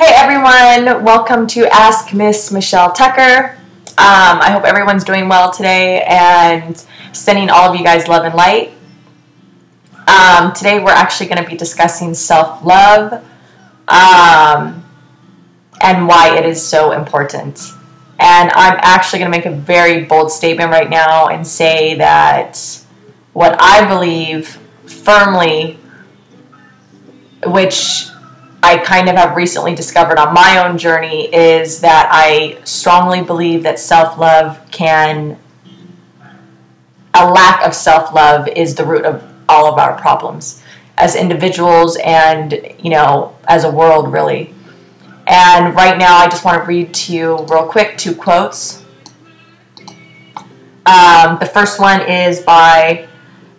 Hey everyone, welcome to Ask Miss Michelle Tucker. I hope everyone's doing well today and sending all of you guys love and light. Today we're actually going to be discussing self-love and why it is so important. And I'm actually going to make a very bold statement right now and say that what I believe firmly, which I kind of have recently discovered on my own journey, is that I strongly believe that a lack of self-love is the root of all of our problems as individuals and, as a world, really. And right now I just want to read to you real quick 2 quotes. The first one is by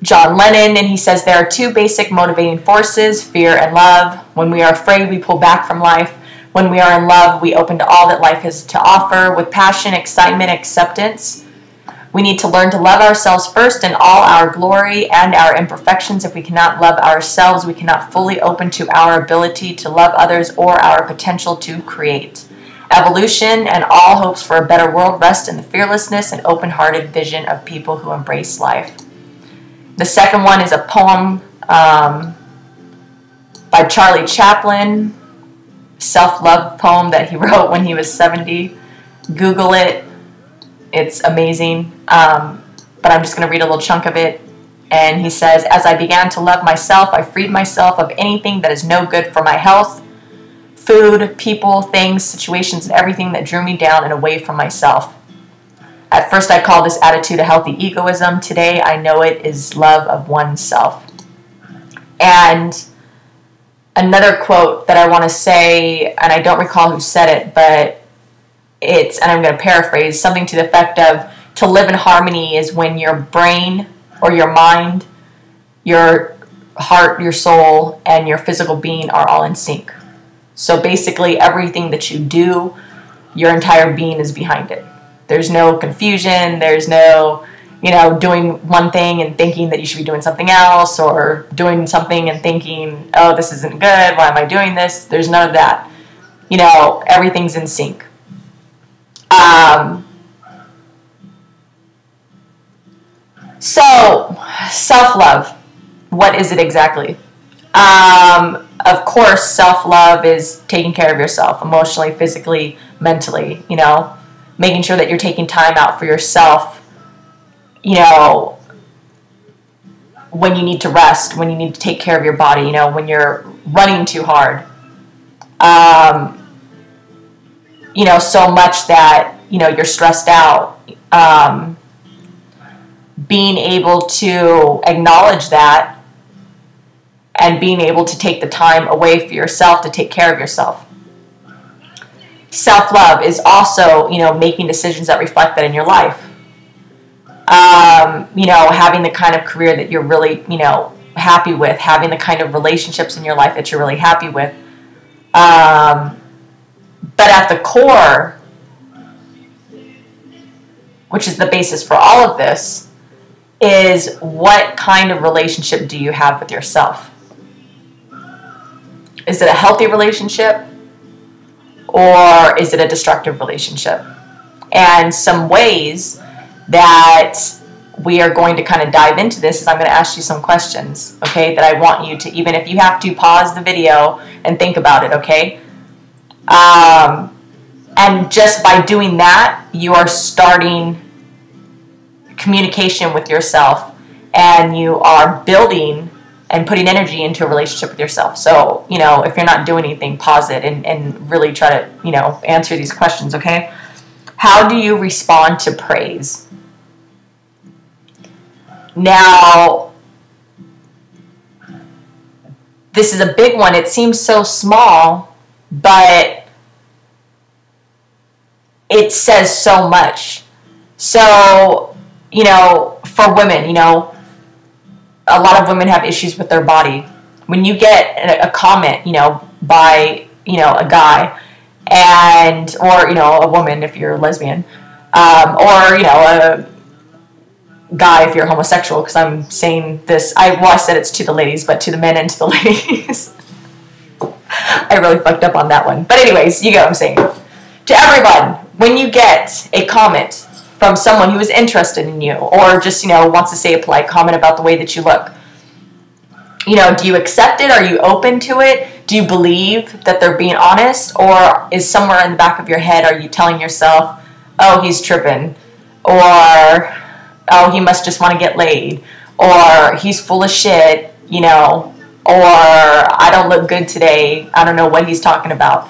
John Lennon, and he says, "There are 2 basic motivating forces, fear and love. When we are afraid, we pull back from life. When we are in love, we open to all that life has to offer with passion, excitement, acceptance. We need to learn to love ourselves first in all our glory and our imperfections. If we cannot love ourselves, we cannot fully open to our ability to love others or our potential to create. Evolution and all hopes for a better world rest in the fearlessness and open-hearted vision of people who embrace life." The second one is a poem by Charlie Chaplin, self-love poem that he wrote when he was 70. Google it. It's amazing. But I'm just going to read a little chunk of it. And he says, "As I began to love myself, I freed myself of anything that is no good for my health. Food, people, things, situations, and everything that drew me down and away from myself. At first I called this attitude a healthy egoism. Today I know it is love of oneself." And another quote that I want to say, and I don't recall who said it, but and I'm going to paraphrase, something to the effect of, "To live in harmony is when your brain or your mind, your heart, your soul, and your physical being are all in sync." So basically everything that you do, your entire being is behind it. There's no confusion, there's no, doing one thing and thinking that you should be doing something else, or doing something and thinking, oh, this isn't good, why am I doing this? There's none of that. Everything's in sync. So, self-love, what is it exactly? Of course, self-love is taking care of yourself emotionally, physically, mentally, making sure that you're taking time out for yourself, when you need to rest, when you need to take care of your body, when you're running too hard, so much that, you're stressed out, being able to acknowledge that and being able to take the time away for yourself to take care of yourself. Self-love is also, making decisions that reflect that in your life. Having the kind of career that you're really, happy with, having the kind of relationships in your life that you're really happy with. But at the core, which is the basis for all of this, is what kind of relationship do you have with yourself? Is it a healthy relationship? Or is it a destructive relationship? And some ways that we are going to kind of dive into this is I'm going to ask you some questions, okay, that I want you to, even if you have to, pause the video and think about it, okay? And just by doing that, you are starting communication with yourself, and you are building and putting energy into a relationship with yourself. So, if you're not doing anything, pause it and really try to, answer these questions, okay? How do you respond to praise? Now, this is a big one. It seems so small, but it says so much. So, for women, a lot of women have issues with their body. When you get a comment, by, a guy, or, a woman if you're a lesbian, or, a guy if you're homosexual, because I'm saying this, I said it's to the ladies, but to the men and to the ladies. I really fucked up on that one. But anyways, you get what I'm saying. To everyone, when you get a comment from someone who is interested in you, or just, wants to say a polite comment about the way that you look, do you accept it? Are you open to it? Do you believe that they're being honest? Or is somewhere in the back of your head, are you telling yourself, oh, he's tripping, or oh, he must just want to get laid, or he's full of shit, or I don't look good today, I don't know what he's talking about?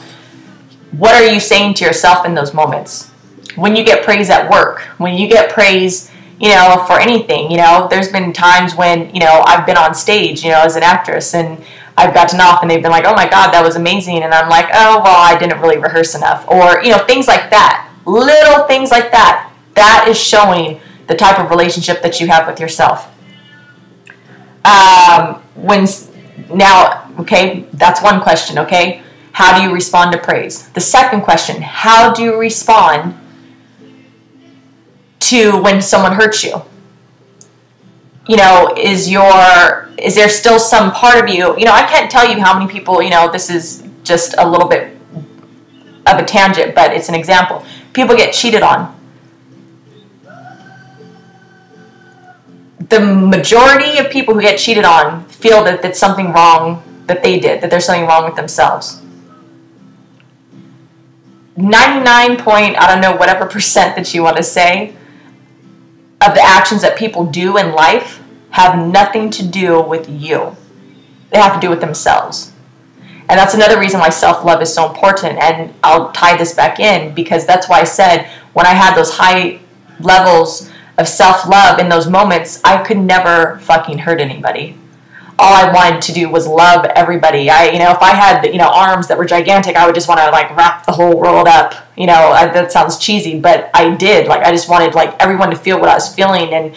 What are you saying to yourself in those moments? When you get praise at work, when you get praise, for anything, there's been times when, I've been on stage, as an actress, and I've gotten off and they've been like, oh my God, that was amazing. And I'm like, oh, well, I didn't really rehearse enough. Or, things like that, little things like that. That is showing the type of relationship that you have with yourself. Okay, that's one question, okay? How do you respond to praise? The second question, how do you respond to when someone hurts you? Is there still some part of you, I can't tell you how many people, this is just a little bit of a tangent, but it's an example. People get cheated on. The majority of people who get cheated on feel that it's something wrong that they did, that there's something wrong with themselves. 99 point, I don't know, whatever percent that you want to say, of the actions that people do in life have nothing to do with you. They have to do with themselves. And that's another reason why self-love is so important. And I'll tie this back in, because that's why I said when I had those high levels of self-love in those moments, I could never fucking hurt anybody. All I wanted to do was love everybody. If I had, arms that were gigantic, I would just want to wrap the whole world up. That sounds cheesy, but I did. I just wanted everyone to feel what I was feeling, and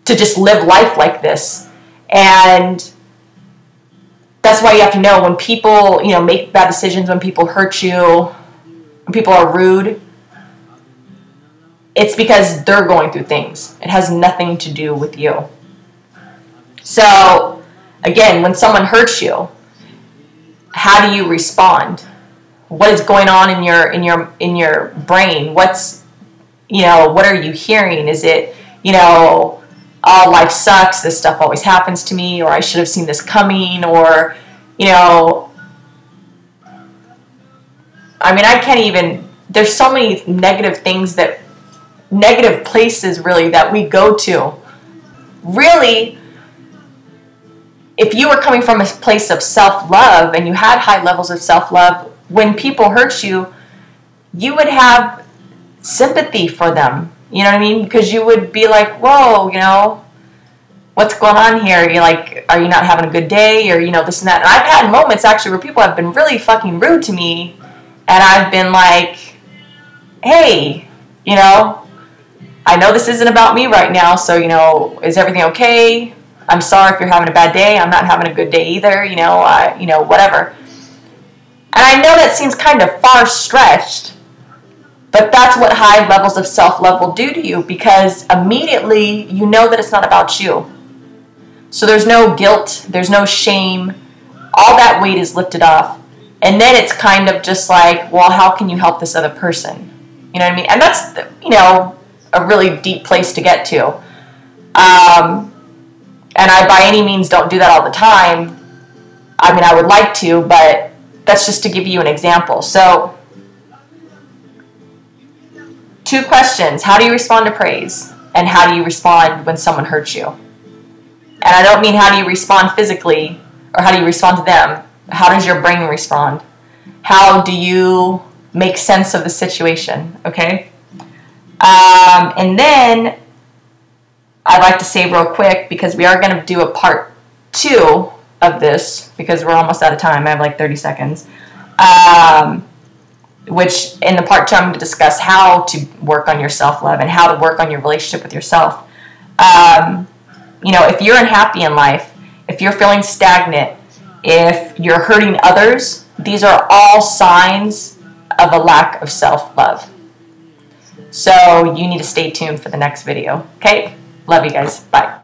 to just live life like this. And that's why you have to know when people, make bad decisions, when people hurt you, when people are rude, it's because they're going through things. It has nothing to do with you. So, again, when someone hurts you, how do you respond? What is going on in your brain? What are you hearing? Is it, oh, life sucks, this stuff always happens to me, or I should have seen this coming, or, I can't even, there's so many negative things negative places really that we go to. Really, if you were coming from a place of self-love and you had high levels of self-love, when people hurt you, you would have sympathy for them. You know what I mean? Because you would be like, whoa, what's going on here? You're like, are you not having a good day? Or, this and that. And I've had moments actually where people have been really fucking rude to me, and I've been like, hey, I know this isn't about me right now, so, is everything okay? I'm sorry if you're having a bad day. I'm not having a good day either, whatever. And I know that seems kind of far-stretched, but that's what high levels of self-love will do to you, because immediately you know that it's not about you. So there's no guilt, there's no shame, all that weight is lifted off. And then it's kind of just like, well, how can you help this other person? You know what I mean? And that's, a really deep place to get to. And I, by any means, don't do that all the time. I would like to, but that's just to give you an example. So, 2 questions. How do you respond to praise? And how do you respond when someone hurts you? And I don't mean how do you respond physically, or how do you respond to them. How does your brain respond? How do you make sense of the situation? Okay? And then I'd like to say real quick, because we are going to do a part 2 of this, because we're almost out of time. I have 30 seconds. Which in the part 2, I'm going to discuss how to work on your self-love and how to work on your relationship with yourself. If you're unhappy in life, if you're feeling stagnant, if you're hurting others, these are all signs of a lack of self-love. So you need to stay tuned for the next video. Okay? Love you guys. Bye.